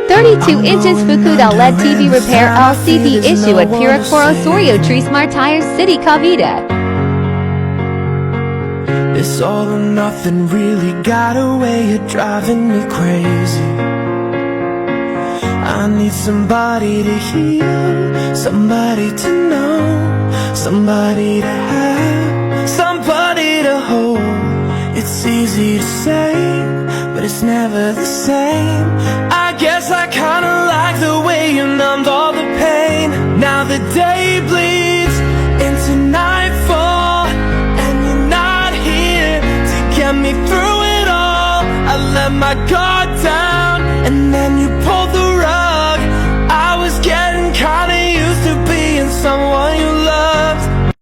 32 inches FUKUDA LED TV repair LCD issue at Puracor Osorio Trismar Tires City, Cavite. It's all or nothing, really got a way of driving me crazy. I need somebody to heal, somebody to know, somebody to have, somebody to hold. It's easy to say, but it's never the same. I guess I kinda like the way you numbed all the pain. Now the day bleeds into nightfall, and you're not here to get me through it all. I let my guard down,